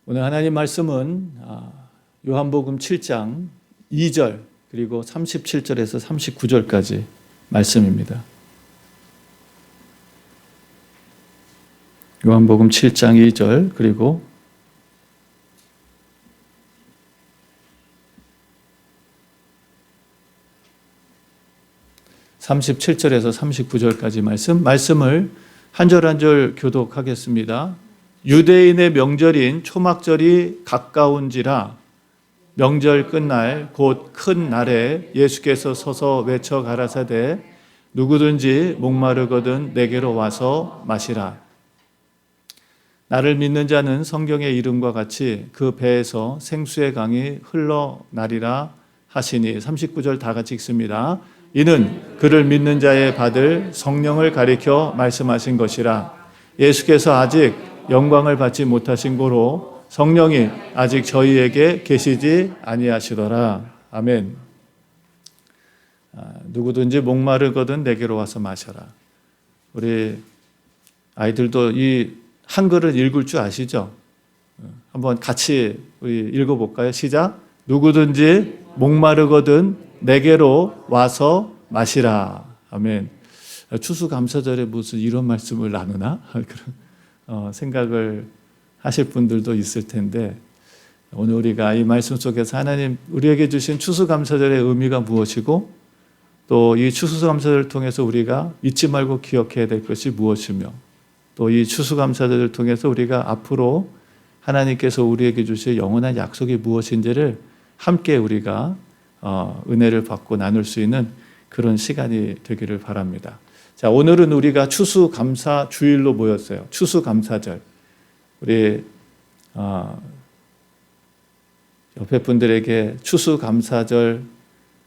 오늘 하나님 말씀은 요한복음 7장 2절 그리고 37절에서 39절까지 말씀입니다. 요한복음 7장 2절 그리고 37절에서 39절까지 말씀을 한 절 한 절 교독하겠습니다. 유대인의 명절인 초막절이 가까운지라 명절 끝날 곧 큰 날에 예수께서 서서 외쳐 가라사대 누구든지 목마르거든 내게로 와서 마시라. 나를 믿는 자는 성경의 이름과 같이 그 배에서 생수의 강이 흘러나리라 하시니 39절 다 같이 읽습니다. 이는 그를 믿는 자의 받을 성령을 가리켜 말씀하신 것이라. 예수께서 아직 영광을 받지 못하신 고로 성령이 아직 저희에게 계시지 아니하시더라. 아멘. 누구든지 목마르거든 내게로 와서 마셔라. 우리 아이들도 이 한글을 읽을 줄 아시죠? 한번 같이 우리 읽어볼까요? 시작. 누구든지 목마르거든 내게로 와서 마시라. 아멘. 추수감사절에 무슨 이런 말씀을 나누나? 그런 생각을 하실 분들도 있을 텐데, 오늘 우리가 이 말씀 속에서 하나님 우리에게 주신 추수감사절의 의미가 무엇이고 또 이 추수감사절을 통해서 우리가 잊지 말고 기억해야 될 것이 무엇이며 또 이 추수감사절을 통해서 우리가 앞으로 하나님께서 우리에게 주실 영원한 약속이 무엇인지를 함께 우리가 은혜를 받고 나눌 수 있는 그런 시간이 되기를 바랍니다. 자, 오늘은 우리가 추수감사 주일로 모였어요. 추수감사절. 우리 옆에 분들에게 추수감사절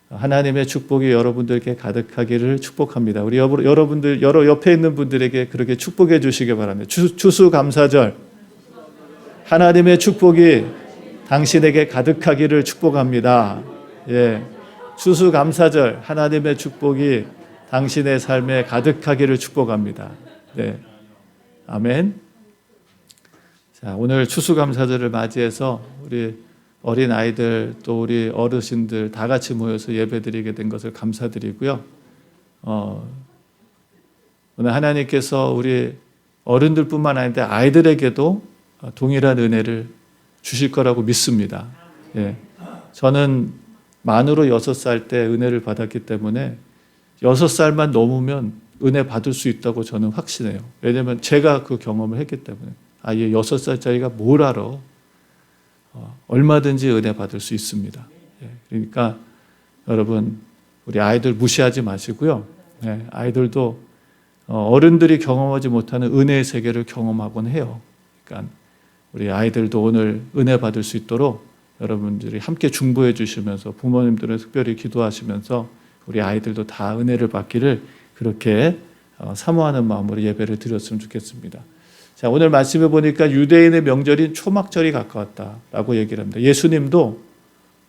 하나님의 축복이 여러분들께 가득하기를 축복합니다. 우리 여러분들 옆에 있는 분들에게 그렇게 축복해 주시기 바랍니다. 추수감사절 하나님의 축복이 당신에게 가득하기를 축복합니다. 예, 추수감사절 하나님의 축복이 당신의 삶에 가득하기를 축복합니다. 네, 아멘. 자, 오늘 추수감사절을 맞이해서 우리 어린 아이들 또 우리 어르신들 다 같이 모여서 예배드리게 된 것을 감사드리고요. 오늘 하나님께서 우리 어른들뿐만 아니라 아이들에게도 동일한 은혜를 주실 거라고 믿습니다. 예, 저는 만으로 6살 때 은혜를 받았기 때문에 6살만 넘으면 은혜 받을 수 있다고 저는 확신해요. 왜냐하면 제가 그 경험을 했기 때문에. 얘 6살짜리가 뭘 알아? 얼마든지 은혜 받을 수 있습니다. 그러니까 여러분 우리 아이들 무시하지 마시고요. 아이들도 어른들이 경험하지 못하는 은혜의 세계를 경험하곤 해요. 그러니까 우리 아이들도 오늘 은혜 받을 수 있도록 여러분들이 함께 중보해 주시면서 부모님들은 특별히 기도하시면서 우리 아이들도 다 은혜를 받기를 그렇게 사모하는 마음으로 예배를 드렸으면 좋겠습니다. 자, 오늘 말씀해 보니까 유대인의 명절인 초막절이 가까웠다라고 얘기를 합니다. 예수님도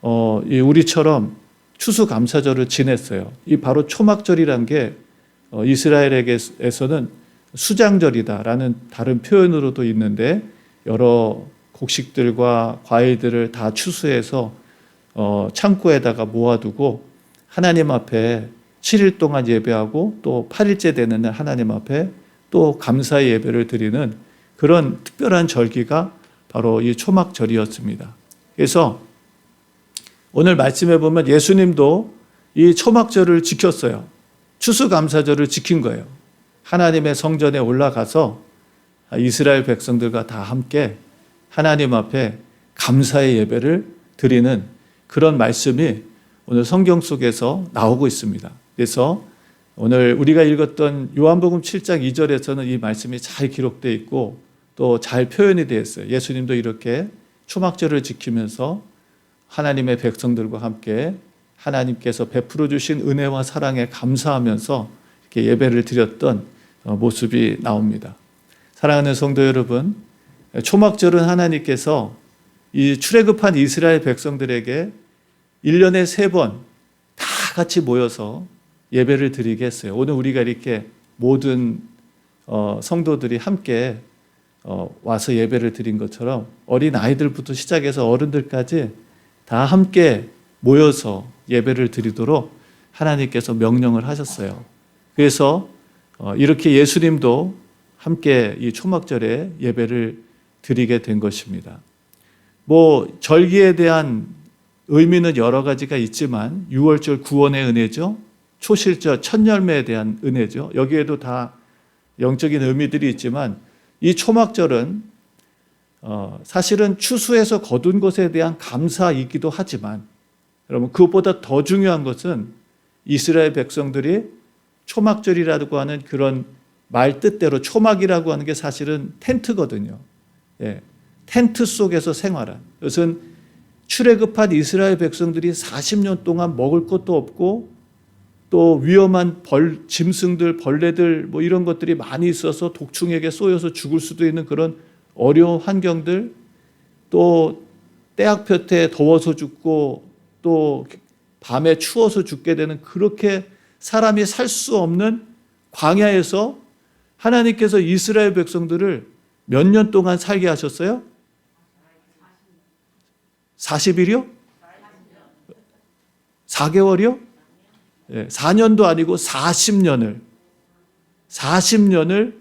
우리처럼 추수감사절을 지냈어요. 이 바로 초막절이란 게 이스라엘에게서는 수장절이다라는 다른 표현으로도 있는데 여러 곡식들과 과일들을 다 추수해서 창고에다가 모아두고 하나님 앞에 7일 동안 예배하고 또 8일째 되는 날 하나님 앞에 또 감사의 예배를 드리는 그런 특별한 절기가 바로 이 초막절이었습니다. 그래서 오늘 말씀해 보면 예수님도 이 초막절을 지켰어요. 추수감사절을 지킨 거예요. 하나님의 성전에 올라가서 이스라엘 백성들과 다 함께 하나님 앞에 감사의 예배를 드리는 그런 말씀이 오늘 성경 속에서 나오고 있습니다. 그래서 오늘 우리가 읽었던 요한복음 7장 2절에서는 이 말씀이 잘 기록되어 있고 또 잘 표현이 되어 있어요. 예수님도 이렇게 초막절을 지키면서 하나님의 백성들과 함께 하나님께서 베풀어 주신 은혜와 사랑에 감사하면서 이렇게 예배를 드렸던 모습이 나옵니다. 사랑하는 성도 여러분, 초막절은 하나님께서 이 출애굽한 이스라엘 백성들에게 1년에 3번 다 같이 모여서 예배를 드리게 했어요. 오늘 우리가 이렇게 모든 성도들이 함께 와서 예배를 드린 것처럼 어린 아이들부터 시작해서 어른들까지 다 함께 모여서 예배를 드리도록 하나님께서 명령을 하셨어요. 그래서 이렇게 예수님도 함께 이 초막절에 예배를 드리게 된 것입니다. 절기에 대한 의미는 여러 가지가 있지만 유월절 구원의 은혜죠. 초실절 첫 열매에 대한 은혜죠. 여기에도 다 영적인 의미들이 있지만 이 초막절은 사실은 추수해서 거둔 것에 대한 감사이기도 하지만 여러분 그것보다 더 중요한 것은 이스라엘 백성들이 초막절이라고 하는 그런 말 뜻대로 초막이라고 하는 게 사실은 텐트거든요. 텐트 속에서 생활한. 그것은 출애굽한 이스라엘 백성들이 40년 동안 먹을 것도 없고 또 위험한 짐승들, 벌레들 이런 것들이 많이 있어서 독충에게 쏘여서 죽을 수도 있는 그런 어려운 환경들, 또 때학볕에 더워서 죽고 또 밤에 추워서 죽게 되는 그렇게 사람이 살 수 없는 광야에서 하나님께서 이스라엘 백성들을 몇 년 동안 살게 하셨어요? 40일이요? 4개월이요? 4년도 아니고 40년을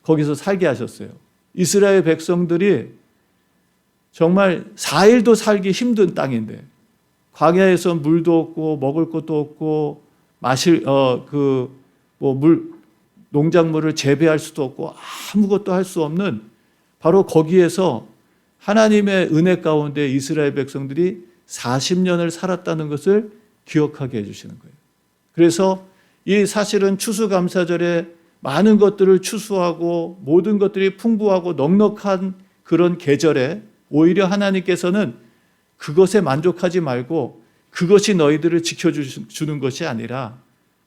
거기서 살게 하셨어요. 이스라엘 백성들이 정말 4일도 살기 힘든 땅인데 광야에서 물도 없고 먹을 것도 없고 농작물을 재배할 수도 없고 아무것도 할 수 없는 바로 거기에서 하나님의 은혜 가운데 이스라엘 백성들이 40년을 살았다는 것을 기억하게 해주시는 거예요. 그래서 이 사실은 추수감사절에 많은 것들을 추수하고 모든 것들이 풍부하고 넉넉한 그런 계절에 오히려 하나님께서는 그것에 만족하지 말고 그것이 너희들을 지켜주는 것이 아니라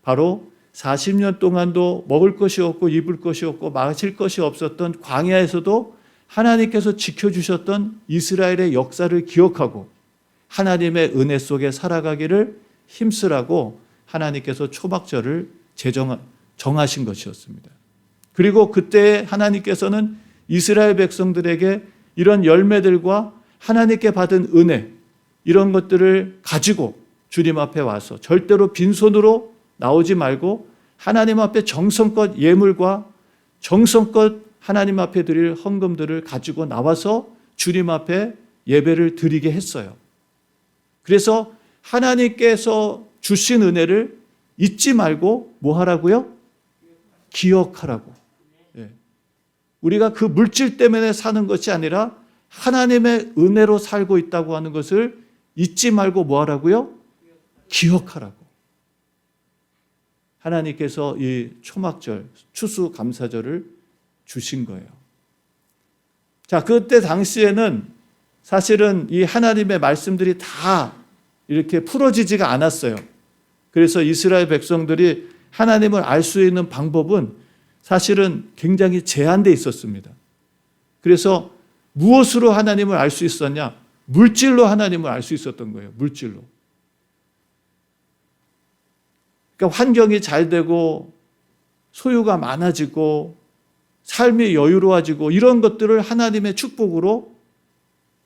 바로 40년 동안도 먹을 것이 없고 입을 것이 없고 마실 것이 없었던 광야에서도 하나님께서 지켜주셨던 이스라엘의 역사를 기억하고 하나님의 은혜 속에 살아가기를 힘쓰라고 하나님께서 초막절을 정하신 것이었습니다. 그리고 그때 하나님께서는 이스라엘 백성들에게 이런 열매들과 하나님께 받은 은혜 이런 것들을 가지고 주님 앞에 와서 절대로 빈손으로 나오지 말고 하나님 앞에 정성껏 예물과 정성껏 하나님 앞에 드릴 헌금들을 가지고 나와서 주님 앞에 예배를 드리게 했어요. 그래서 하나님께서 주신 은혜를 잊지 말고 뭐 하라고요? 기억하라고. 우리가 그 물질 때문에 사는 것이 아니라 하나님의 은혜로 살고 있다고 하는 것을 잊지 말고 뭐 하라고요? 기억하라고. 하나님께서 이 초막절, 추수감사절을 주신 거예요. 자, 그때 당시에는 사실은 이 하나님의 말씀들이 다 이렇게 풀어지지가 않았어요. 그래서 이스라엘 백성들이 하나님을 알 수 있는 방법은 사실은 굉장히 제한되어 있었습니다. 그래서 무엇으로 하나님을 알 수 있었냐? 물질로 하나님을 알 수 있었던 거예요. 물질로. 그러니까 환경이 잘 되고 소유가 많아지고 삶이 여유로워지고 이런 것들을 하나님의 축복으로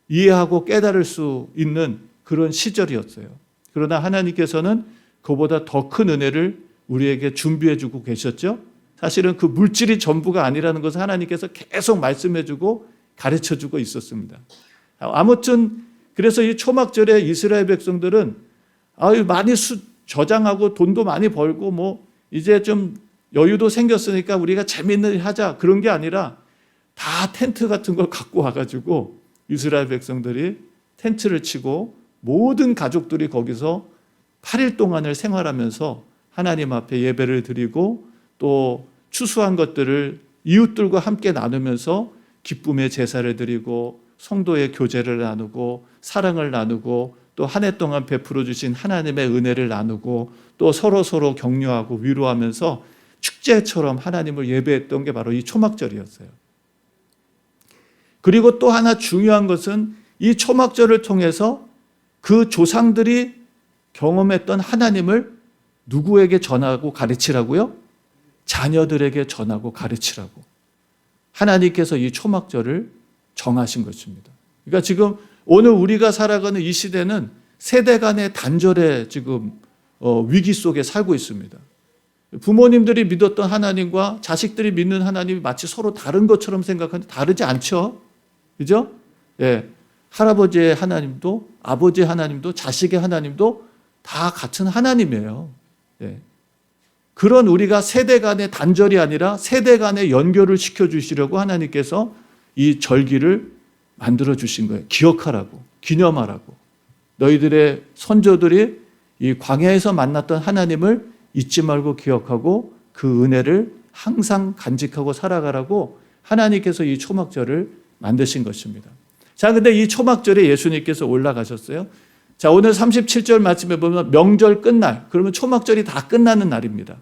이해하고 깨달을 수 있는 그런 시절이었어요. 그러나 하나님께서는 그보다 더 큰 은혜를 우리에게 준비해 주고 계셨죠. 사실은 그 물질이 전부가 아니라는 것을 하나님께서 계속 말씀해 주고 가르쳐 주고 있었습니다. 아무튼 그래서 이 초막절에 이스라엘 백성들은 많이 저장하고 돈도 많이 벌고 이제 좀 여유도 생겼으니까 우리가 재밌는 일 하자 그런 게 아니라 다 텐트 같은 걸 갖고 와가지고 이스라엘 백성들이 텐트를 치고 모든 가족들이 거기서 8일 동안을 생활하면서 하나님 앞에 예배를 드리고 또 추수한 것들을 이웃들과 함께 나누면서 기쁨의 제사를 드리고 성도의 교제를 나누고 사랑을 나누고 또 한 해 동안 베풀어 주신 하나님의 은혜를 나누고 또 서로 격려하고 위로하면서 축제처럼 하나님을 예배했던 게 바로 이 초막절이었어요. 그리고 또 하나 중요한 것은 이 초막절을 통해서 그 조상들이 경험했던 하나님을 누구에게 전하고 가르치라고요? 자녀들에게 전하고 가르치라고. 하나님께서 이 초막절을 정하신 것입니다. 그러니까 지금 오늘 우리가 살아가는 이 시대는 세대 간의 단절의 지금 위기 속에 살고 있습니다. 부모님들이 믿었던 하나님과 자식들이 믿는 하나님이 마치 서로 다른 것처럼 생각하는데 다르지 않죠? 그죠? 예. 할아버지의 하나님도 아버지의 하나님도 자식의 하나님도 다 같은 하나님이에요. 예. 그런 우리가 세대 간의 단절이 아니라 세대 간의 연결을 시켜주시려고 하나님께서 이 절기를 만들어 주신 거예요. 기억하라고, 기념하라고. 너희들의 선조들이 이 광야에서 만났던 하나님을 잊지 말고 기억하고 그 은혜를 항상 간직하고 살아가라고 하나님께서 이 초막절을 만드신 것입니다. 자, 근데 이 초막절에 예수님께서 올라가셨어요. 자, 오늘 37절 말씀에 보면 명절 끝날, 그러면 초막절이 다 끝나는 날입니다.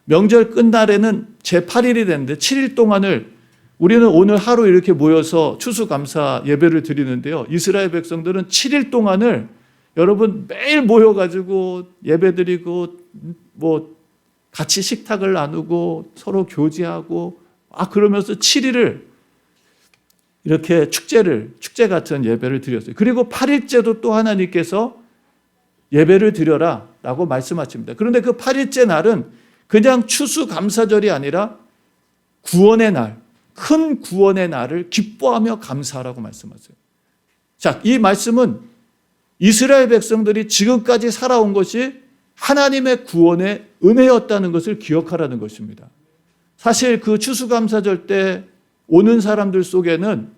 명절 끝날에는 제8일이 되는데 7일 동안을 우리는 오늘 하루 이렇게 모여서 추수감사 예배를 드리는데요. 이스라엘 백성들은 7일 동안을 여러분 매일 모여가지고 예배 드리고 뭐 같이 식탁을 나누고 서로 교제하고 그러면서 7일을 이렇게 축제 같은 예배를 드렸어요. 그리고 8일째도 또 하나님께서 예배를 드려라 라고 말씀하십니다. 그런데 그 8일째 날은 그냥 추수감사절이 아니라 구원의 날, 큰 구원의 날을 기뻐하며 감사하라고 말씀하세요. 자, 이 말씀은 이스라엘 백성들이 지금까지 살아온 것이 하나님의 구원의 은혜였다는 것을 기억하라는 것입니다. 사실 그 추수감사절 때 오는 사람들 속에는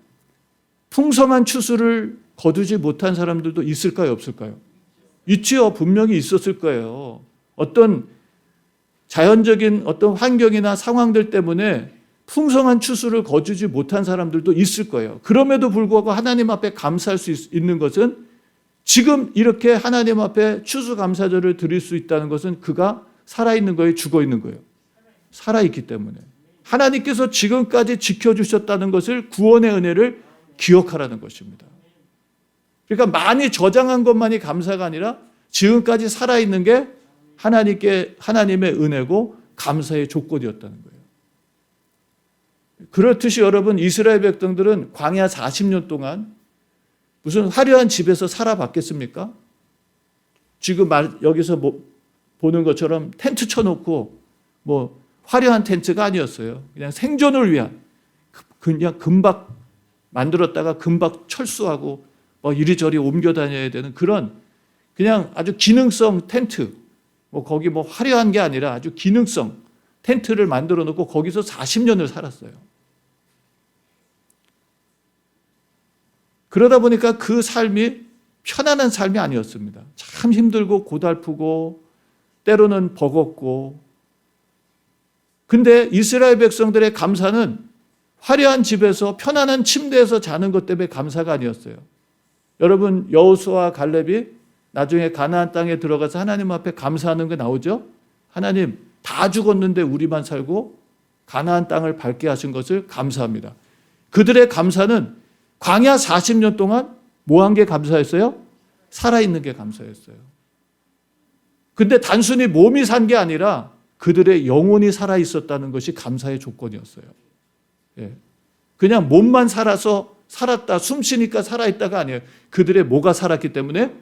풍성한 추수를 거두지 못한 사람들도 있을까요, 없을까요? 있지요. 분명히 있었을 거예요. 어떤 자연적인 어떤 환경이나 상황들 때문에 풍성한 추수를 거두지 못한 사람들도 있을 거예요. 그럼에도 불구하고 하나님 앞에 감사할 수 있는 것은 지금 이렇게 하나님 앞에 추수감사절을 드릴 수 있다는 것은 그가 살아있는 거예요, 죽어있는 거예요? 살아있기 때문에. 하나님께서 지금까지 지켜주셨다는 것을 구원의 은혜를 기억하라는 것입니다. 그러니까 많이 저장한 것만이 감사가 아니라 지금까지 살아있는 게 하나님의 은혜고 감사의 조건이었다는 거예요. 그렇듯이 여러분 이스라엘 백성들은 광야 40년 동안 무슨 화려한 집에서 살아봤겠습니까? 지금 여기서 보는 것처럼 텐트 쳐놓고 뭐 화려한 텐트가 아니었어요. 그냥 생존을 위한 그냥 금박 만들었다가 금박 철수하고 이리저리 옮겨 다녀야 되는 그런 그냥 아주 기능성 텐트 거기 화려한 게 아니라 아주 기능성 텐트를 만들어 놓고 거기서 40년을 살았어요. 그러다 보니까 그 삶이 편안한 삶이 아니었습니다. 참 힘들고 고달프고 때로는 버겁고. 근데 이스라엘 백성들의 감사는 화려한 집에서 편안한 침대에서 자는 것 때문에 감사가 아니었어요. 여러분 여호수아와 갈렙이 나중에 가나안 땅에 들어가서 하나님 앞에 감사하는 게 나오죠. 하나님 다 죽었는데 우리만 살고 가나안 땅을 밟게 하신 것을 감사합니다. 그들의 감사는 광야 40년 동안 뭐 한 게 감사했어요? 살아있는 게 감사했어요. 근데 단순히 몸이 산 게 아니라 그들의 영혼이 살아있었다는 것이 감사의 조건이었어요. 예. 그냥 몸만 살았다, 숨 쉬니까 살아있다가 아니에요. 그들의 뭐가 살았기 때문에?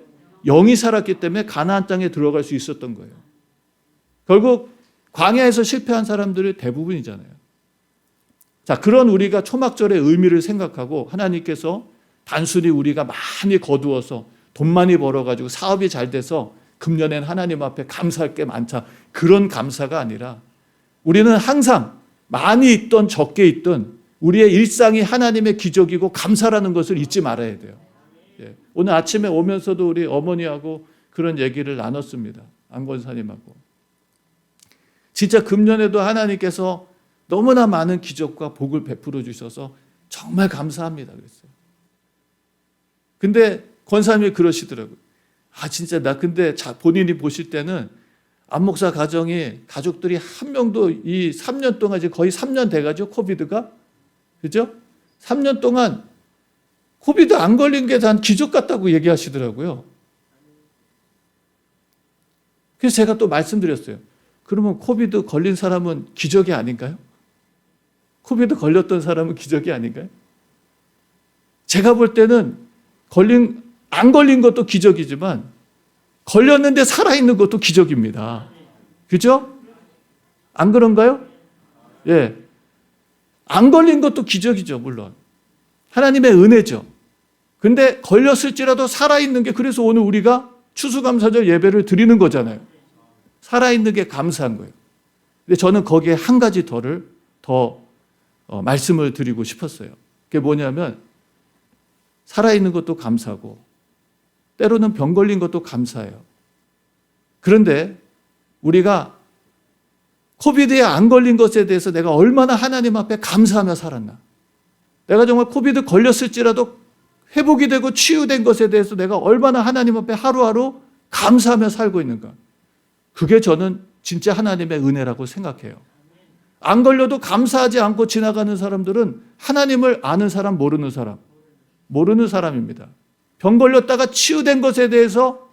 영이 살았기 때문에 가나안 땅에 들어갈 수 있었던 거예요. 결국 광야에서 실패한 사람들이 대부분이잖아요. 자, 그런 우리가 초막절의 의미를 생각하고 하나님께서 단순히 우리가 많이 거두어서 돈 많이 벌어가지고 사업이 잘 돼서 금년엔 하나님 앞에 감사할 게 많다. 그런 감사가 아니라 우리는 항상 많이 있던 적게 있던 우리의 일상이 하나님의 기적이고 감사라는 것을 잊지 말아야 돼요. 예. 오늘 아침에 오면서도 우리 어머니하고 그런 얘기를 나눴습니다. 안 권사님하고. 진짜 금년에도 하나님께서 너무나 많은 기적과 복을 베풀어 주셔서 정말 감사합니다 그랬어요. 근데 권사님이 그러시더라고요. 진짜 나 근데 본인이 보실 때는 안 목사 가정이 가족들이 한 명도 이 3년 동안 이제 거의 3년 돼가죠 코비드가. 그죠? 3년 동안 코비드 안 걸린 게 단 기적 같다고 얘기하시더라고요. 그래서 제가 또 말씀드렸어요. 그러면 코비드 걸린 사람은 기적이 아닌가요? 코비드 걸렸던 사람은 기적이 아닌가요? 제가 볼 때는 안 걸린 것도 기적이지만 걸렸는데 살아있는 것도 기적입니다. 그죠? 안 그런가요? 예. 안 걸린 것도 기적이죠, 물론. 하나님의 은혜죠. 근데 걸렸을지라도 살아있는 게, 그래서 오늘 우리가 추수감사절 예배를 드리는 거잖아요. 살아있는 게 감사한 거예요. 근데 저는 거기에 한 가지 더 말씀을 드리고 싶었어요. 그게 뭐냐면, 살아있는 것도 감사하고, 때로는 병 걸린 것도 감사해요. 그런데 우리가 코비드에 안 걸린 것에 대해서 내가 얼마나 하나님 앞에 감사하며 살았나. 내가 정말 코비드 걸렸을지라도 회복이 되고 치유된 것에 대해서 내가 얼마나 하나님 앞에 하루하루 감사하며 살고 있는가. 그게 저는 진짜 하나님의 은혜라고 생각해요. 안 걸려도 감사하지 않고 지나가는 사람들은 하나님을 아는 사람, 모르는 사람입니다. 병 걸렸다가 치유된 것에 대해서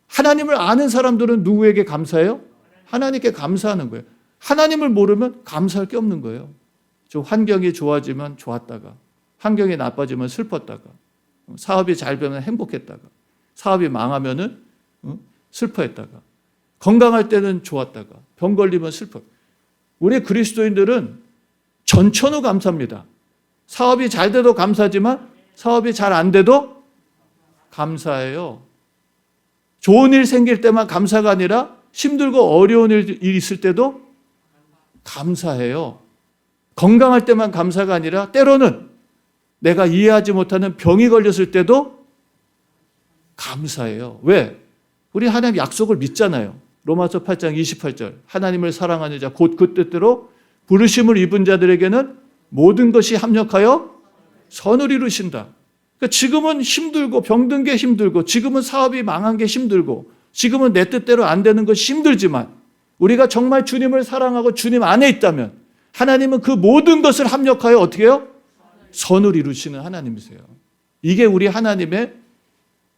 하나님을 아는 사람들은 누구에게 감사해요? 하나님께 감사하는 거예요. 하나님을 모르면 감사할 게 없는 거예요. 저 환경이 좋아지면 좋았다가, 환경이 나빠지면 슬펐다가, 사업이 잘 되면 행복했다가, 사업이 망하면은 슬퍼했다가, 건강할 때는 좋았다가, 병 걸리면 슬퍼. 우리 그리스도인들은 전천후 감사입니다. 사업이 잘 돼도 감사하지만 사업이 잘 안 돼도 감사해요. 좋은 일 생길 때만 감사가 아니라 힘들고 어려운 일이 있을 때도 감사해요. 건강할 때만 감사가 아니라 때로는 내가 이해하지 못하는 병이 걸렸을 때도 감사해요. 왜? 우리 하나님 약속을 믿잖아요. 로마서 8장 28절. 하나님을 사랑하는 자 곧 그 뜻대로 부르심을 입은 자들에게는 모든 것이 합력하여 선을 이루신다. 그러니까 지금은 힘들고 병든 게 힘들고 지금은 사업이 망한 게 힘들고 지금은 내 뜻대로 안 되는 것이 힘들지만 우리가 정말 주님을 사랑하고 주님 안에 있다면 하나님은 그 모든 것을 합력하여 어떻게 해요? 선을 이루시는 하나님이세요. 이게 우리 하나님의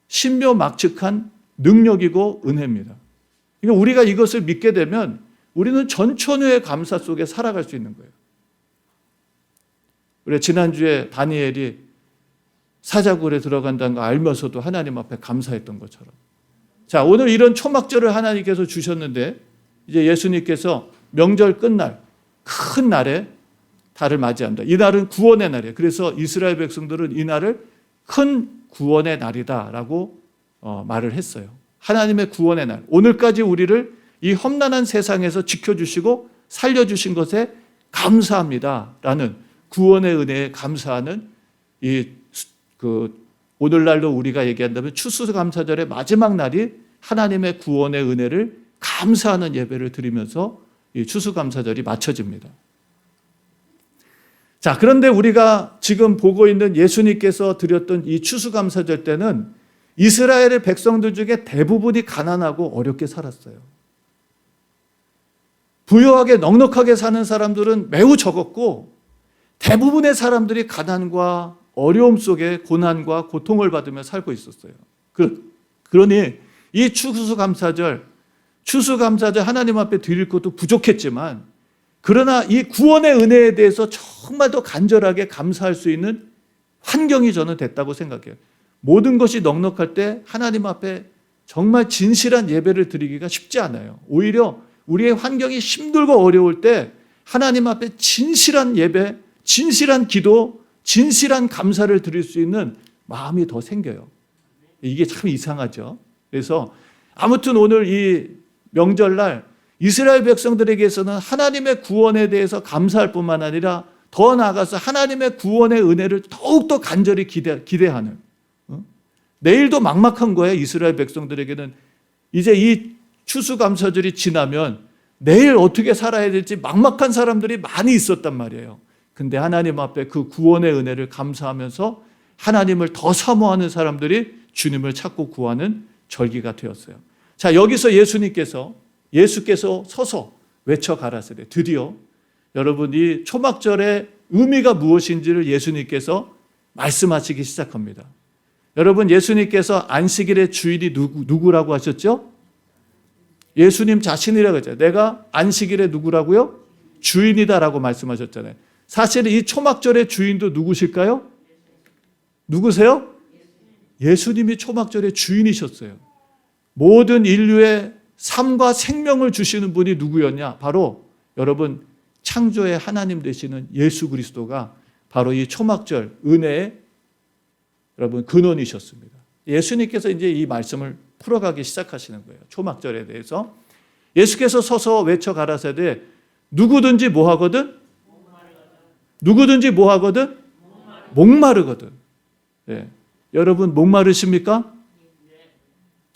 신묘막측한 능력이고 은혜입니다. 그러니까 우리가 이것을 믿게 되면 우리는 전천후의 감사 속에 살아갈 수 있는 거예요. 우리 지난주에 다니엘이 사자굴에 들어간다는 거 알면서도 하나님 앞에 감사했던 것처럼. 자, 오늘 이런 초막절을 하나님께서 주셨는데 이제 예수님께서 명절 끝날 큰 날에 달을 맞이한다. 이 날은 구원의 날이에요. 그래서 이스라엘 백성들은 이 날을 큰 구원의 날이다라고 말을 했어요. 하나님의 구원의 날. 오늘까지 우리를 이 험난한 세상에서 지켜주시고 살려주신 것에 감사합니다라는 구원의 은혜에 감사하는 오늘날로 우리가 얘기한다면 추수감사절의 마지막 날이 하나님의 구원의 은혜를 감사하는 예배를 드리면서 이 추수감사절이 마쳐집니다. 자, 그런데 우리가 지금 보고 있는 예수님께서 드렸던 이 추수감사절 때는 이스라엘의 백성들 중에 대부분이 가난하고 어렵게 살았어요. 부유하게 넉넉하게 사는 사람들은 매우 적었고 대부분의 사람들이 가난과 어려움 속에 고난과 고통을 받으며 살고 있었어요. 그러니 이 추수감사절 하나님 앞에 드릴 것도 부족했지만 그러나 이 구원의 은혜에 대해서 정말 더 간절하게 감사할 수 있는 환경이 저는 됐다고 생각해요. 모든 것이 넉넉할 때 하나님 앞에 정말 진실한 예배를 드리기가 쉽지 않아요. 오히려 우리의 환경이 힘들고 어려울 때 하나님 앞에 진실한 예배, 진실한 기도, 진실한 감사를 드릴 수 있는 마음이 더 생겨요. 이게 참 이상하죠. 그래서 아무튼 오늘 이 명절날 이스라엘 백성들에게서는 하나님의 구원에 대해서 감사할 뿐만 아니라 더 나아가서 하나님의 구원의 은혜를 더욱더 간절히 기대하는, 내일도 막막한 거예요. 이스라엘 백성들에게는 이제 이 추수감사절이 지나면 내일 어떻게 살아야 될지 막막한 사람들이 많이 있었단 말이에요. 근데 하나님 앞에 그 구원의 은혜를 감사하면서 하나님을 더 사모하는 사람들이 주님을 찾고 구하는 절기가 되었어요. 자, 여기서 예수께서 서서 외쳐 가라사대. 드디어 여러분 이 초막절의 의미가 무엇인지를 예수님께서 말씀하시기 시작합니다. 여러분, 예수님께서 안식일의 주인이 누구라고 하셨죠? 예수님 자신이라고 했잖아요. 내가 안식일의 누구라고요? 주인이다라고 말씀하셨잖아요. 사실 이 초막절의 주인도 누구실까요? 누구세요? 예수님이 초막절의 주인이셨어요. 모든 인류의 삶과 생명을 주시는 분이 누구였냐? 바로 여러분 창조의 하나님 되시는 예수 그리스도가 바로 이 초막절 은혜의 여러분 근원이셨습니다. 예수님께서 이제 이 말씀을 풀어가기 시작하시는 거예요. 초막절에 대해서. 예수께서 서서 외쳐 가라사대 누구든지 뭐 하거든? 누구든지 뭐 하거든? 목마르거든. 네. 여러분 목마르십니까?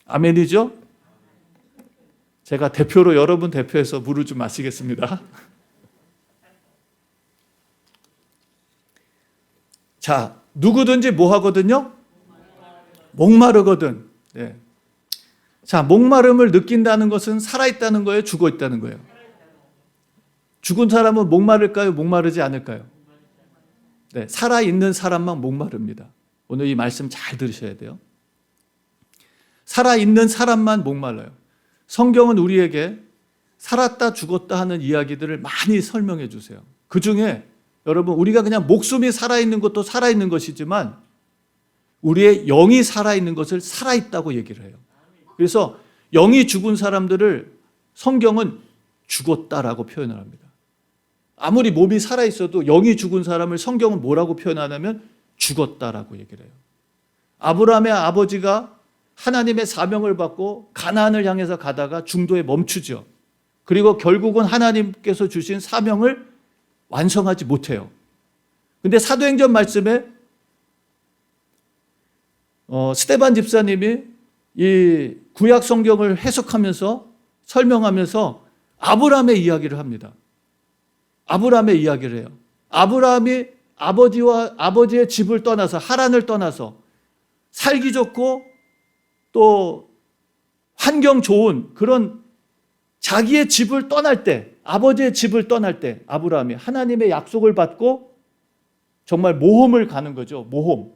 아멘이죠? 제가 대표로 여러분 대표해서 물을 좀 마시겠습니다. 자, 누구든지 뭐 하거든요? 목마르거든. 네. 자, 목마름을 느낀다는 것은 살아있다는 거예요? 죽어있다는 거예요? 죽은 사람은 목마를까요? 목마르지 않을까요? 네, 살아있는 사람만 목마릅니다. 오늘 이 말씀 잘 들으셔야 돼요. 살아있는 사람만 목말라요. 성경은 우리에게 살았다 죽었다 하는 이야기들을 많이 설명해 주세요. 그 중에 여러분 우리가 그냥 목숨이 살아있는 것도 살아있는 것이지만 우리의 영이 살아있는 것을 살아있다고 얘기를 해요. 그래서 영이 죽은 사람들을 성경은 죽었다라고 표현을 합니다. 아무리 몸이 살아있어도 영이 죽은 사람을 성경은 뭐라고 표현하냐면 죽었다라고 얘기를 해요. 아브라함의 아버지가 하나님의 사명을 받고 가나안을 향해서 가다가 중도에 멈추죠. 그리고 결국은 하나님께서 주신 사명을 완성하지 못해요. 근데 사도행전 말씀에 스데반 집사님이 이 구약 성경을 해석하면서 설명하면서 아브라함의 이야기를 합니다. 아브라함의 이야기를 해요. 아브라함이 아버지의 집을 떠나서 하란을 떠나서 살기 좋고 또 환경 좋은 그런 자기의 집을 떠날 때, 아버지의 집을 떠날 때 아브라함이 하나님의 약속을 받고 정말 모험을 가는 거죠. 모험.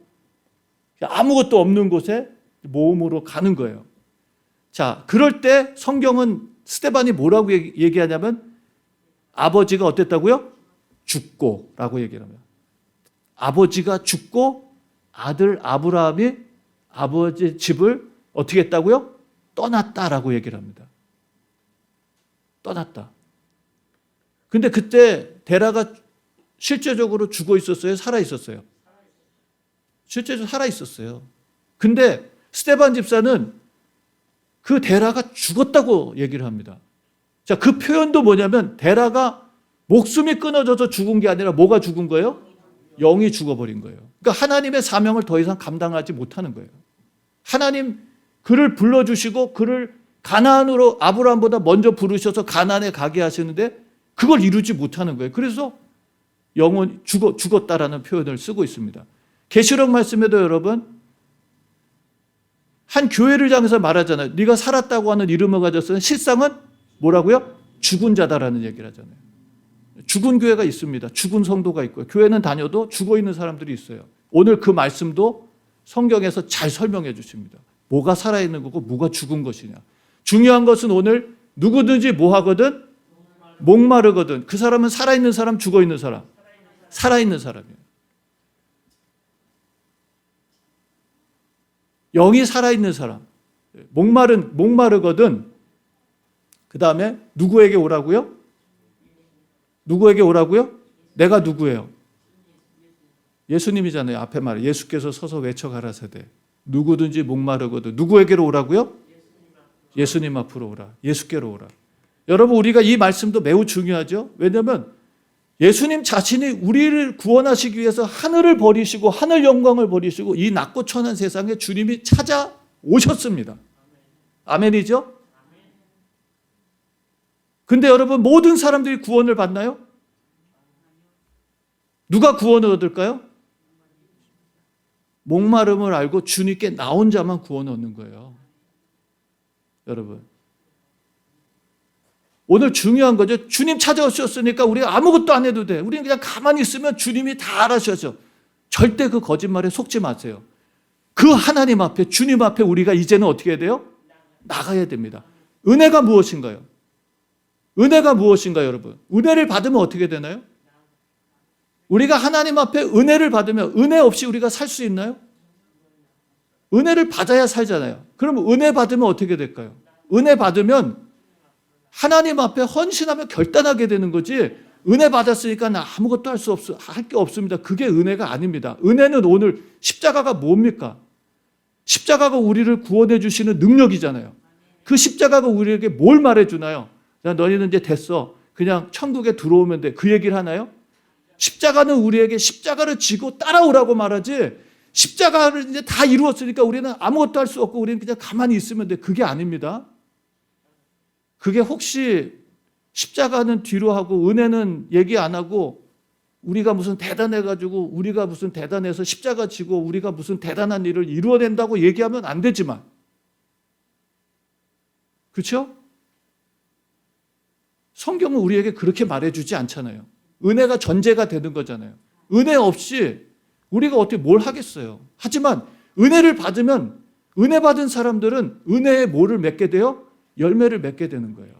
아무것도 없는 곳에 모험으로 가는 거예요. 자, 그럴 때 성경은 스데반이 뭐라고 얘기하냐면 아버지가 어땠다고요? 죽고 라고 얘기를 합니다. 아버지가 죽고 아들 아브라함이 아버지 집을 어떻게 했다고요? 떠났다라고 얘기를 합니다. 떠났다. 근데 그때 데라가 실제적으로 죽어 있었어요? 살아 있었어요? 실제적으로 살아 있었어요. 근데 스데반 집사는 그 데라가 죽었다고 얘기를 합니다. 자, 그 표현도 뭐냐면 데라가 목숨이 끊어져서 죽은 게 아니라 뭐가 죽은 거예요? 영이 죽어버린 거예요. 그러니까 하나님의 사명을 더 이상 감당하지 못하는 거예요. 하나님 그를 불러주시고 그를 가나안으로 아브라함보다 먼저 부르셔서 가나안에 가게 하시는데 그걸 이루지 못하는 거예요. 그래서 영혼이 죽었다라는 표현을 쓰고 있습니다. 계시록 말씀에도 여러분 한 교회를 향해서 말하잖아요. 네가 살았다고 하는 이름을 가졌으면 실상은 뭐라고요? 죽은 자다라는 얘기를 하잖아요. 죽은 교회가 있습니다. 죽은 성도가 있고요. 교회는 다녀도 죽어 있는 사람들이 있어요. 오늘 그 말씀도 성경에서 잘 설명해 주십니다. 뭐가 살아있는 거고 뭐가 죽은 것이냐. 중요한 것은 오늘 누구든지 뭐 하거든? 목마르거든. 그 사람은 살아있는 사람, 죽어 있는 사람? 살아있는 사람이에요. 영이 살아있는 사람. 목마르거든. 그 다음에 누구에게 오라고요? 누구에게 오라고요? 내가 누구예요? 예수님이잖아요. 앞에 말해. 예수께서 서서 외쳐 가라사대 누구든지 목마르거든. 누구에게로 오라고요? 예수님 앞으로 오라. 예수께로 오라. 여러분 우리가 이 말씀도 매우 중요하죠. 왜냐하면 예수님 자신이 우리를 구원하시기 위해서 하늘을 버리시고 하늘 영광을 버리시고 이 낮고 천한 세상에 주님이 찾아오셨습니다. 아멘이죠? 근데 여러분 모든 사람들이 구원을 받나요? 누가 구원을 얻을까요? 목마름을 알고 주님께 나온 자만 구원을 얻는 거예요. 여러분 오늘 중요한 거죠. 주님 찾아오셨으니까 우리가 아무것도 안 해도 돼. 우리는 그냥 가만히 있으면 주님이 다 알아셔서 절대 그 거짓말에 속지 마세요. 그 하나님 앞에 주님 앞에 우리가 이제는 어떻게 해야 돼요? 나가야 됩니다. 은혜가 무엇인가요? 은혜가 무엇인가요, 여러분? 은혜를 받으면 어떻게 되나요? 우리가 하나님 앞에 은혜를 받으면 은혜 없이 우리가 살 수 있나요? 은혜를 받아야 살잖아요. 그럼 은혜 받으면 어떻게 될까요? 은혜 받으면 하나님 앞에 헌신하며 결단하게 되는 거지, 은혜 받았으니까 나 아무것도 할 게 없습니다. 그게 은혜가 아닙니다. 은혜는 오늘 십자가가 뭡니까? 십자가가 우리를 구원해 주시는 능력이잖아요. 그 십자가가 우리에게 뭘 말해주나요? 너희는 이제 됐어. 그냥 천국에 들어오면 돼. 그 얘기를 하나요? 십자가는 우리에게 십자가를 지고 따라오라고 말하지, 십자가를 이제 다 이루었으니까 우리는 아무것도 할 수 없고 우리는 그냥 가만히 있으면 돼. 그게 아닙니다. 그게 혹시 십자가는 뒤로 하고 은혜는 얘기 안 하고 우리가 무슨 대단해가지고 우리가 무슨 대단해서 십자가 지고 우리가 무슨 대단한 일을 이루어낸다고 얘기하면 안 되지만, 그렇죠? 성경은 우리에게 그렇게 말해주지 않잖아요. 은혜가 전제가 되는 거잖아요. 은혜 없이 우리가 어떻게 뭘 하겠어요. 하지만 은혜를 받으면, 은혜 받은 사람들은 은혜의 뭐를 맺게 돼요? 열매를 맺게 되는 거예요.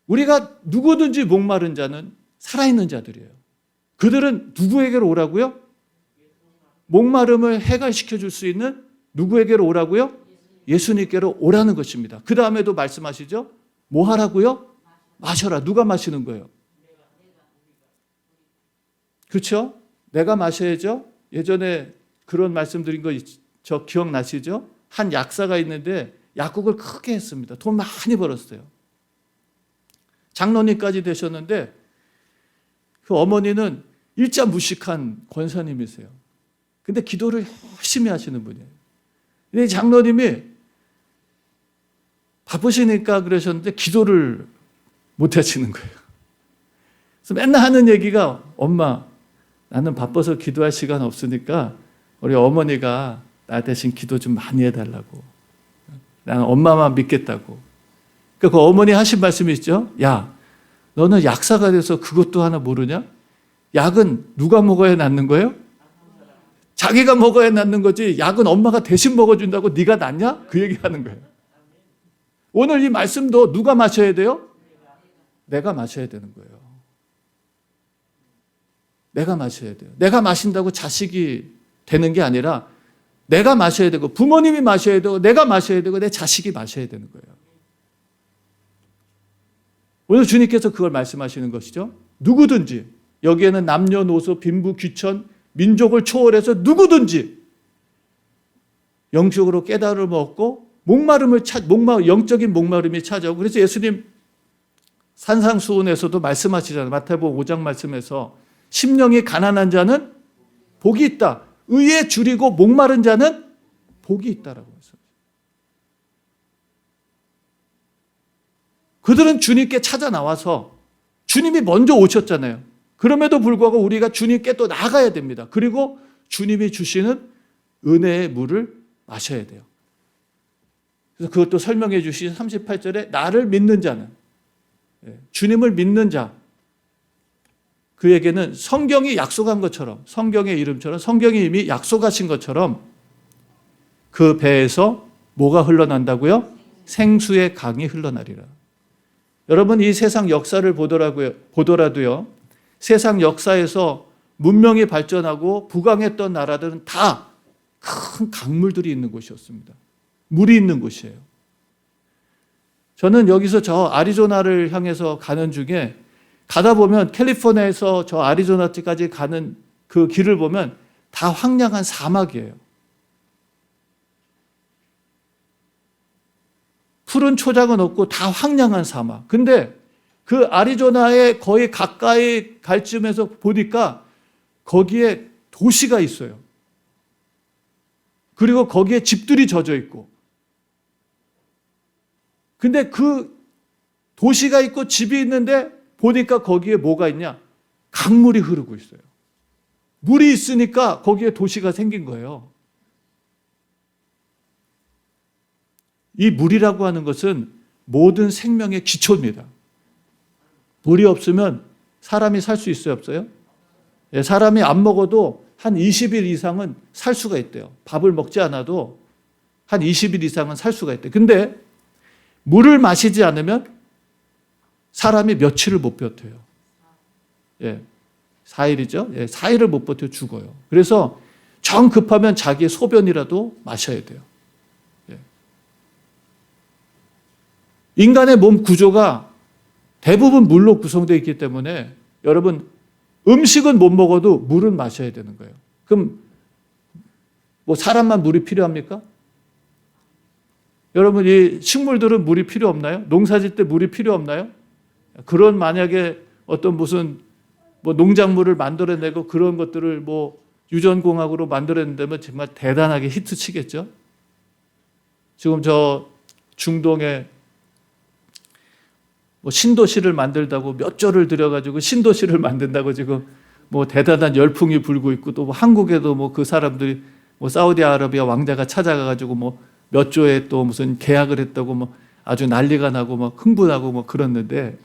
우리가 누구든지 목마른 자는 살아있는 자들이에요. 그들은 누구에게로 오라고요? 목마름을 해결시켜 줄 수 있는 누구에게로 오라고요? 예수님께로 오라는 것입니다. 그 다음에도 말씀하시죠? 뭐 하라고요? 마셔라. 누가 마시는 거예요? 그렇죠? 내가 마셔야죠. 예전에 그런 말씀드린 거 저 기억나시죠? 한 약사가 있는데 약국을 크게 했습니다. 돈 많이 벌었어요. 장로님까지 되셨는데 그 어머니는 일자 무식한 권사님이세요. 근데 기도를 열심히 하시는 분이에요. 근데 장로님이 바쁘시니까 그러셨는데 기도를 못 하시는 거예요. 그래서 맨날 하는 얘기가, 엄마, 나는 바빠서 기도할 시간 없으니까 우리 어머니가 나 대신 기도 좀 많이 해달라고. 나는 엄마만 믿겠다고. 그 어머니 하신 말씀이 있죠. 야, 너는 약사가 돼서 그것도 하나 모르냐? 약은 누가 먹어야 낫는 거예요? 자기가 먹어야 낫는 거지. 약은 엄마가 대신 먹어준다고 네가 낫냐? 그 얘기하는 거예요. 오늘 이 말씀도 누가 마셔야 돼요? 내가 마셔야 되는 거예요. 내가 마셔야 돼요. 내가 마신다고 자식이 되는 게 아니라 내가 마셔야 되고, 부모님이 마셔야 되고, 내가 마셔야 되고, 내 자식이 마셔야 되는 거예요. 오늘 주님께서 그걸 말씀하시는 것이죠. 누구든지, 여기에는 남녀노소, 빈부, 귀천, 민족을 초월해서 누구든지 영적으로 깨달음을 얻고 영적인 목마름이 찾아오고, 그래서 예수님 산상수훈에서도 말씀하시잖아요. 마태복음 5장 말씀에서 심령이 가난한 자는 복이 있다. 의에 줄이고 목마른 자는 복이 있다라고 했어요. 그들은 주님께 찾아 나와서 주님이 먼저 오셨잖아요. 그럼에도 불구하고 우리가 주님께 또 나가야 됩니다. 그리고 주님이 주시는 은혜의 물을 마셔야 돼요. 그래서 그것도 설명해 주신 38절에 나를 믿는 자는, 주님을 믿는 자, 그에게는 성경이 약속한 것처럼, 성경의 이름처럼, 성경이 이미 약속하신 것처럼 그 배에서 뭐가 흘러난다고요? 생수의 강이 흘러나리라. 여러분, 이 세상 역사를 보더라도요, 세상 역사에서 문명이 발전하고 부강했던 나라들은 다 큰 강물들이 있는 곳이었습니다. 물이 있는 곳이에요. 저는 여기서 저 아리조나를 향해서 가는 중에 가다 보면 캘리포니아에서 저 아리조나까지 가는 그 길을 보면 다 황량한 사막이에요. 푸른 초장은 없고 다 황량한 사막. 근데 그 아리조나에 거의 가까이 갈 쯤에서 보니까 거기에 도시가 있어요. 그리고 거기에 집들이 젖어 있고. 근데 그 도시가 있고 집이 있는데 보니까 거기에 뭐가 있냐? 강물이 흐르고 있어요. 물이 있으니까 거기에 도시가 생긴 거예요. 이 물이라고 하는 것은 모든 생명의 기초입니다. 물이 없으면 사람이 살 수 있어요, 없어요? 사람이 안 먹어도 한 20일 이상은 살 수가 있대요. 밥을 먹지 않아도 한 20일 이상은 살 수가 있대요. 근데 물을 마시지 않으면 사람이 며칠을 못 버텨요. 예, 4일이죠. 예, 4일을 못 버텨 죽어요. 그래서 정 급하면 자기의 소변이라도 마셔야 돼요. 예. 인간의 몸 구조가 대부분 물로 구성되어 있기 때문에 여러분 음식은 못 먹어도 물은 마셔야 되는 거예요. 그럼 뭐 사람만 물이 필요합니까? 여러분 이 식물들은 물이 필요 없나요? 농사질 때 물이 필요 없나요? 그런 만약에 어떤 무슨 뭐 농작물을 만들어내고 그런 것들을 뭐 유전공학으로 만들어낸다면 정말 대단하게 히트치겠죠. 지금 저 중동에 뭐 신도시를 만들다고 몇 조를 들여가지고 신도시를 만든다고 지금 뭐 대단한 열풍이 불고 있고 또 뭐 한국에도 뭐 그 사람들이 뭐 사우디아라비아 왕자가 찾아가가지고 뭐 몇 조에 또 무슨 계약을 했다고 뭐 아주 난리가 나고 막 흥분하고 뭐 그랬는데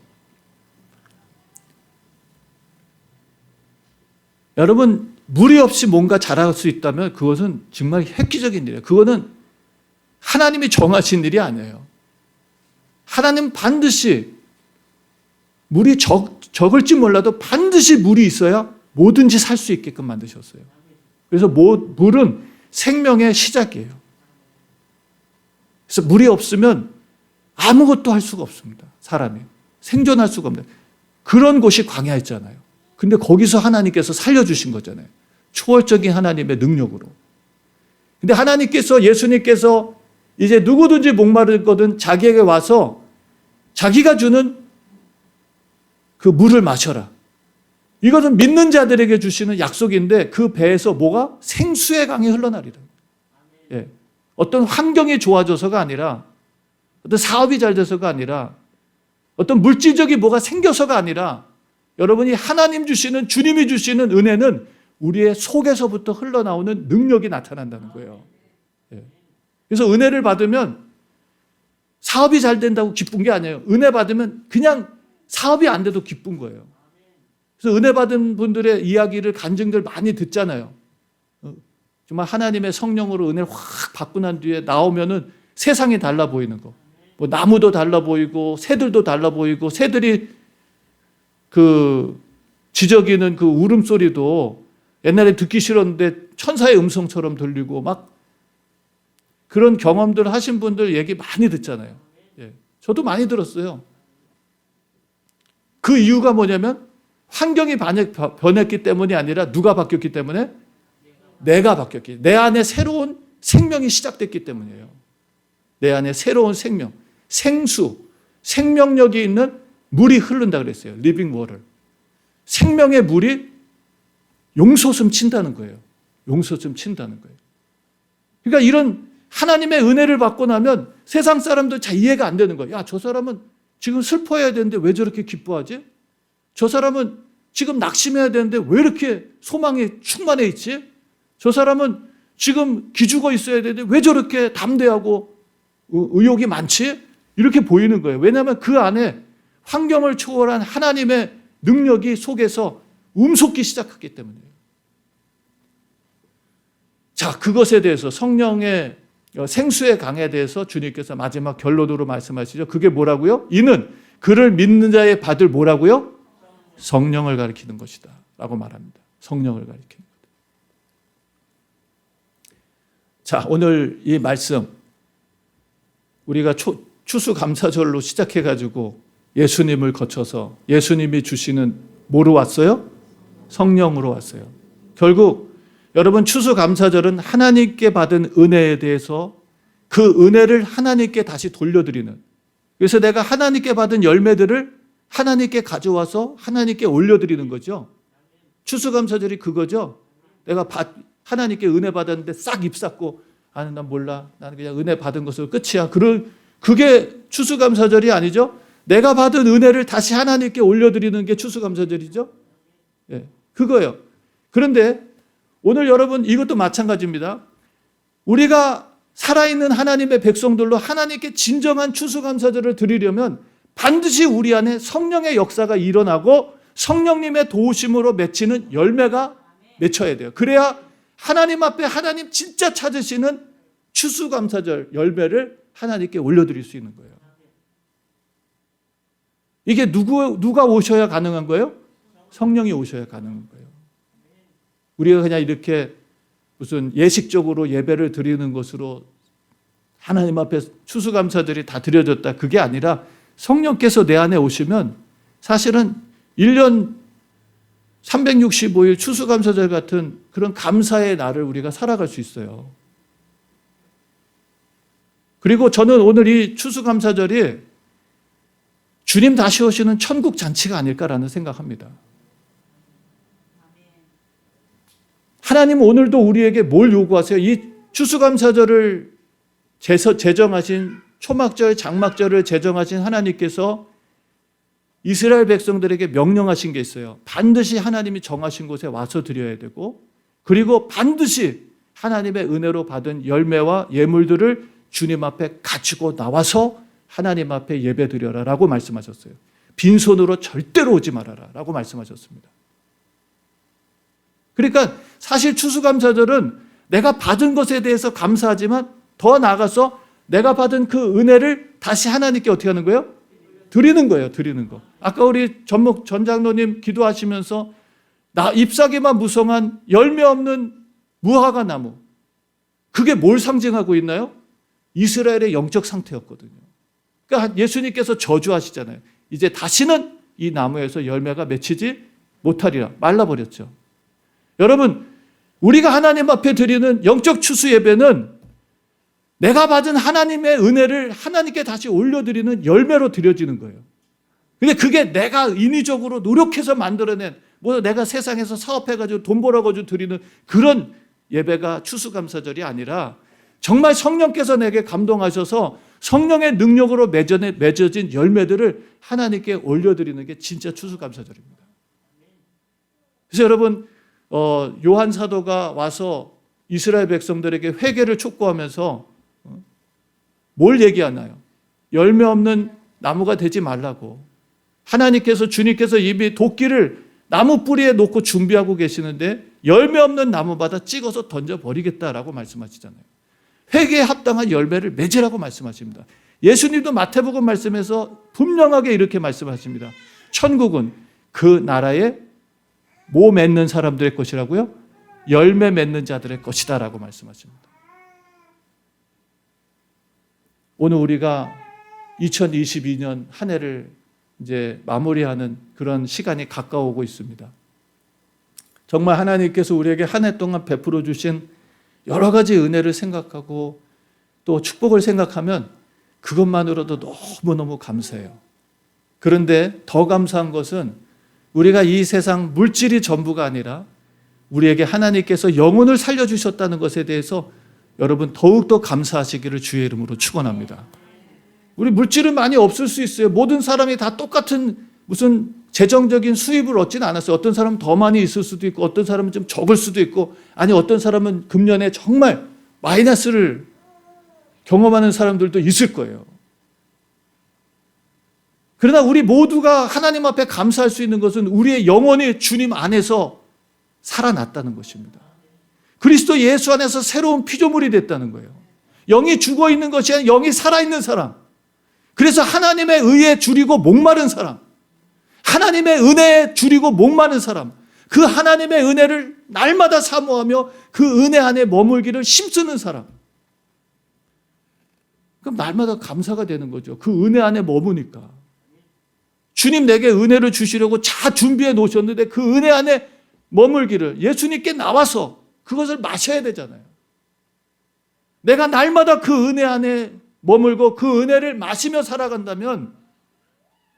여러분 물이 없이 뭔가 자랄 수 있다면 그것은 정말 획기적인 일이에요. 그거는 하나님이 정하신 일이 아니에요. 하나님 반드시 물이 적을지 몰라도 반드시 물이 있어야 뭐든지 살 수 있게끔 만드셨어요. 그래서 물은 생명의 시작이에요. 그래서 물이 없으면 아무것도 할 수가 없습니다. 사람이 생존할 수가 없는 그런 곳이 광야였잖아요. 근데 거기서 하나님께서 살려주신 거잖아요. 초월적인 하나님의 능력으로. 근데 하나님께서 예수님께서 이제 누구든지 목마르거든 자기에게 와서 자기가 주는 그 물을 마셔라. 이것은 믿는 자들에게 주시는 약속인데 그 배에서 뭐가? 생수의 강이 흘러나리라. 예. 어떤 환경이 좋아져서가 아니라 어떤 사업이 잘 돼서가 아니라 어떤 물질적인 뭐가 생겨서가 아니라 여러분이 하나님 주시는 주님이 주시는 은혜는 우리의 속에서부터 흘러나오는 능력이 나타난다는 거예요. 예. 그래서 은혜를 받으면 사업이 잘 된다고 기쁜 게 아니에요. 은혜 받으면 그냥 사업이 안 돼도 기쁜 거예요. 그래서 은혜 받은 분들의 이야기를 간증들 많이 듣잖아요. 정말 하나님의 성령으로 은혜를 확 받고 난 뒤에 나오면은 세상이 달라 보이는 거. 뭐 나무도 달라 보이고 새들도 달라 보이고 새들이 그 지저귀는 그 울음소리도 옛날에 듣기 싫었는데 천사의 음성처럼 들리고 막 그런 경험들 하신 분들 얘기 많이 듣잖아요. 예. 저도 많이 들었어요. 그 이유가 뭐냐면 환경이 변했기 때문이 아니라 누가 바뀌었기 때문에? 내가 바뀌었기 때문에. 내 안에 새로운 생명이 시작됐기 때문이에요. 내 안에 새로운 생명, 생수, 생명력이 있는 물이 흐른다 그랬어요. 리빙 워터. 생명의 물이 용솟음 친다는 거예요. 용솟음 친다는 거예요. 그러니까 이런 하나님의 은혜를 받고 나면 세상 사람들 잘 이해가 안 되는 거예요. 야, 저 사람은 지금 슬퍼해야 되는데 왜 저렇게 기뻐하지? 저 사람은 지금 낙심해야 되는데 왜 이렇게 소망이 충만해 있지? 저 사람은 지금 기죽어 있어야 되는데 왜 저렇게 담대하고 의욕이 많지? 이렇게 보이는 거예요. 왜냐하면 그 안에 환경을 초월한 하나님의 능력이 속에서 움솟기 시작했기 때문이에요. 자, 그것에 대해서 성령의 생수의 강에 대해서 주님께서 마지막 결론으로 말씀하시죠. 그게 뭐라고요? 이는 그를 믿는 자의 받을 뭐라고요? 성령을 가리키는 것이다 라고 말합니다. 성령을 가리키는 것. 자, 오늘 이 말씀 우리가 추수감사절로 시작해가지고 예수님을 거쳐서 예수님이 주시는 뭐로 왔어요? 성령으로 왔어요. 결국 여러분 추수감사절은 하나님께 받은 은혜에 대해서 그 은혜를 하나님께 다시 돌려드리는, 그래서 내가 하나님께 받은 열매들을 하나님께 가져와서 하나님께 올려드리는 거죠. 추수감사절이 그거죠. 내가 하나님께 은혜 받았는데 싹 입쌌고 난 몰라, 나는 그냥 은혜 받은 것으로 끝이야. 그게 추수감사절이 아니죠. 내가 받은 은혜를 다시 하나님께 올려드리는 게 추수감사절이죠. 예, 그거예요. 그런데 오늘 여러분 이것도 마찬가지입니다. 우리가 살아있는 하나님의 백성들로 하나님께 진정한 추수감사절을 드리려면 반드시 우리 안에 성령의 역사가 일어나고 성령님의 도우심으로 맺히는 열매가 맺혀야 돼요. 그래야 하나님 앞에 하나님 진짜 찾으시는 추수감사절 열매를 하나님께 올려드릴 수 있는 거예요. 이게 누가 오셔야 가능한 거예요? 성령이 오셔야 가능한 거예요. 우리가 그냥 이렇게 무슨 예식적으로 예배를 드리는 것으로 하나님 앞에 추수감사들이 다 드려졌다, 그게 아니라 성령께서 내 안에 오시면 사실은 1년 365일 추수감사절 같은 그런 감사의 날을 우리가 살아갈 수 있어요. 그리고 저는 오늘 이 추수감사절이 주님 다시 오시는 천국 잔치가 아닐까라는 생각합니다. 하나님은 오늘도 우리에게 뭘 요구하세요? 이 추수감사절을 제정하신 초막절, 장막절을 제정하신 하나님께서 이스라엘 백성들에게 명령하신 게 있어요. 반드시 하나님이 정하신 곳에 와서 드려야 되고, 그리고 반드시 하나님의 은혜로 받은 열매와 예물들을 주님 앞에 가지고 나와서 하나님 앞에 예배 드려라 라고 말씀하셨어요. 빈손으로 절대로 오지 말아라 라고 말씀하셨습니다. 그러니까 사실 추수감사절은 내가 받은 것에 대해서 감사하지만 더 나아가서 내가 받은 그 은혜를 다시 하나님께 어떻게 하는 거예요? 드리는 거예요. 드리는 거. 아까 우리 전 장로님 기도하시면서 잎사귀만 무성한 열매 없는 무화과 나무, 그게 뭘 상징하고 있나요? 이스라엘의 영적 상태였거든요. 그러니까 예수님께서 저주하시잖아요. 이제 다시는 이 나무에서 열매가 맺히지 못하리라, 말라버렸죠. 여러분, 우리가 하나님 앞에 드리는 영적 추수 예배는 내가 받은 하나님의 은혜를 하나님께 다시 올려드리는 열매로 드려지는 거예요. 근데 그게 내가 인위적으로 노력해서 만들어낸, 뭐 내가 세상에서 사업해가지고 돈 벌어가지고 드리는 그런 예배가 추수감사절이 아니라 정말 성령께서 내게 감동하셔서 성령의 능력으로 맺어진 열매들을 하나님께 올려드리는 게 진짜 추수감사절입니다. 그래서 여러분, 요한 사도가 와서 이스라엘 백성들에게 회개를 촉구하면서 뭘 얘기하나요? 열매 없는 나무가 되지 말라고. 주님께서 이미 도끼를 나무 뿌리에 놓고 준비하고 계시는데 열매 없는 나무마다 찍어서 던져버리겠다라고 말씀하시잖아요. 회개에 합당한 열매를 맺으라고 말씀하십니다. 예수님도 마태복음 말씀에서 분명하게 이렇게 말씀하십니다. 천국은 그 나라에 뭐 맺는 사람들의 것이라고요? 열매 맺는 자들의 것이다 라고 말씀하십니다. 오늘 우리가 2022년 한 해를 이제 마무리하는 그런 시간이 가까워오고 있습니다. 정말 하나님께서 우리에게 한 해 동안 베풀어 주신 여러 가지 은혜를 생각하고 또 축복을 생각하면 그것만으로도 너무너무 감사해요. 그런데 더 감사한 것은 우리가 이 세상 물질이 전부가 아니라 우리에게 하나님께서 영혼을 살려주셨다는 것에 대해서 여러분 더욱더 감사하시기를 주의 이름으로 축원합니다. 우리 물질은 많이 없을 수 있어요. 모든 사람이 다 똑같은 무슨 재정적인 수입을 얻지는 않았어요. 어떤 사람은 더 많이 있을 수도 있고 어떤 사람은 좀 적을 수도 있고, 아니 어떤 사람은 금년에 정말 마이너스를 경험하는 사람들도 있을 거예요. 그러나 우리 모두가 하나님 앞에 감사할 수 있는 것은 우리의 영혼이 주님 안에서 살아났다는 것입니다. 그리스도 예수 안에서 새로운 피조물이 됐다는 거예요. 영이 죽어 있는 것이 아니라 영이 살아있는 사람. 그래서 하나님의 의에 줄이고 목마른 사람, 하나님의 은혜에 줄이고 목마른 사람, 그 하나님의 은혜를 날마다 사모하며 그 은혜 안에 머물기를 힘쓰는 사람. 그럼 날마다 감사가 되는 거죠. 그 은혜 안에 머무니까. 주님 내게 은혜를 주시려고 잘 준비해 놓으셨는데 그 은혜 안에 머물기를, 예수님께 나와서 그것을 마셔야 되잖아요. 내가 날마다 그 은혜 안에 머물고 그 은혜를 마시며 살아간다면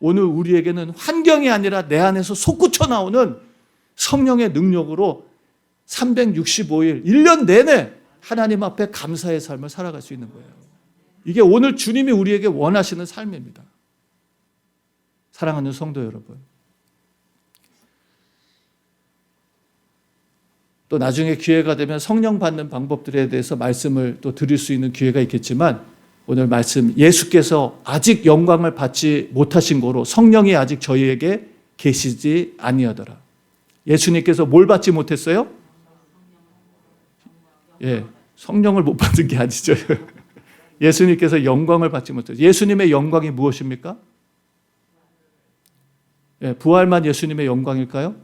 오늘 우리에게는 환경이 아니라 내 안에서 솟구쳐 나오는 성령의 능력으로 365일 1년 내내 하나님 앞에 감사의 삶을 살아갈 수 있는 거예요. 이게 오늘 주님이 우리에게 원하시는 삶입니다. 사랑하는 성도 여러분, 또 나중에 기회가 되면 성령 받는 방법들에 대해서 말씀을 또 드릴 수 있는 기회가 있겠지만, 오늘 말씀, 예수께서 아직 영광을 받지 못하신 거로 성령이 아직 저희에게 계시지 아니하더라. 예수님께서 뭘 받지 못했어요? 성령을 못 받은 게 아니죠. 예수님께서 영광을 받지 못했어요. 예수님의 영광이 무엇입니까? 부활만 예수님의 영광일까요?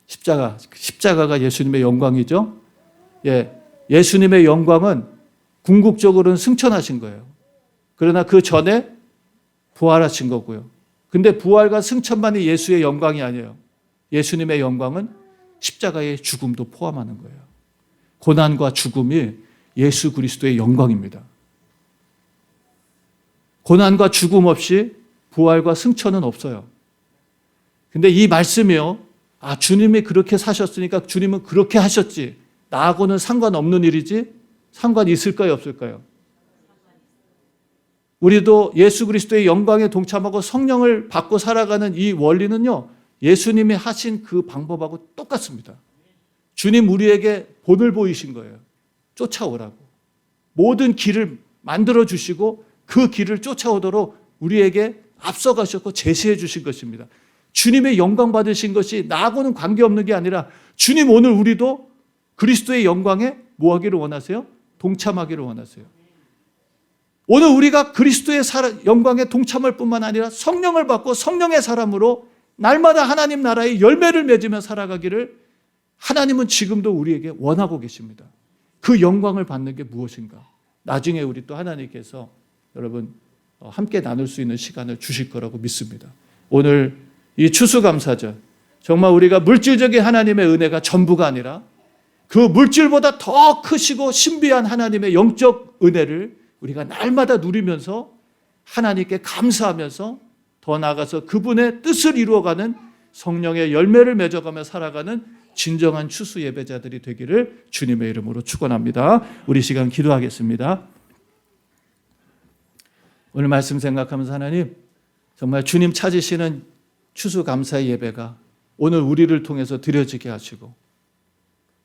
십자가가 예수님의 영광이죠. 예수님의 영광은 궁극적으로는 승천하신 거예요. 그러나 그 전에 부활하신 거고요. 근데 부활과 승천만이 예수의 영광이 아니에요. 예수님의 영광은 십자가의 죽음도 포함하는 거예요. 고난과 죽음이 예수 그리스도의 영광입니다. 고난과 죽음 없이 부활과 승천은 없어요. 근데 이 말씀이요. 주님이 그렇게 사셨으니까 주님은 그렇게 하셨지. 나하고는 상관없는 일이지? 상관이 있을까요? 없을까요? 우리도 예수 그리스도의 영광에 동참하고 성령을 받고 살아가는 이 원리는요. 예수님이 하신 그 방법하고 똑같습니다. 주님 우리에게 본을 보이신 거예요. 쫓아오라고. 모든 길을 만들어 주시고 그 길을 쫓아오도록 우리에게 앞서가셨고 제시해 주신 것입니다. 주님의 영광 받으신 것이 나하고는 관계없는 게 아니라 주님 오늘 우리도 그리스도의 영광에 뭐 하기를 원하세요? 동참하기를 원하세요. 오늘 우리가 그리스도의 영광에 동참할 뿐만 아니라 성령을 받고 성령의 사람으로 날마다 하나님 나라의 열매를 맺으며 살아가기를 하나님은 지금도 우리에게 원하고 계십니다. 그 영광을 받는 게 무엇인가? 나중에 우리 또 하나님께서 여러분 함께 나눌 수 있는 시간을 주실 거라고 믿습니다. 오늘 이 추수감사절 정말 우리가 물질적인 하나님의 은혜가 전부가 아니라 그 물질보다 더 크시고 신비한 하나님의 영적 은혜를 우리가 날마다 누리면서 하나님께 감사하면서 더 나아가서 그분의 뜻을 이루어가는 성령의 열매를 맺어가며 살아가는 진정한 추수 예배자들이 되기를 주님의 이름으로 축원합니다. 우리 시간 기도하겠습니다. 오늘 말씀 생각하면서 하나님 정말 주님 찾으시는 추수감사의 예배가 오늘 우리를 통해서 드려지게 하시고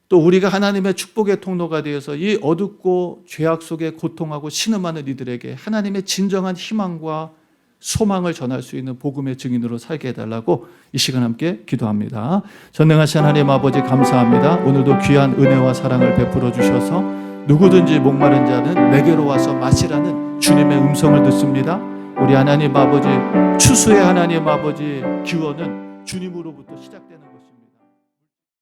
또 우리가 하나님의 축복의 통로가 되어서 이 어둡고 죄악 속에 고통하고 신음하는 이들에게 하나님의 진정한 희망과 소망을 전할 수 있는 복음의 증인으로 살게 해달라고 이 시간 함께 기도합니다. 전능하신 하나님 아버지 감사합니다. 오늘도 귀한 은혜와 사랑을 베풀어 주셔서 누구든지 목마른 자는 내게로 와서 마시라는 주님의 음성을 듣습니다. 우리 하나님 아버지 추수의 하나님 아버지 기원은 주님으로부터 시작된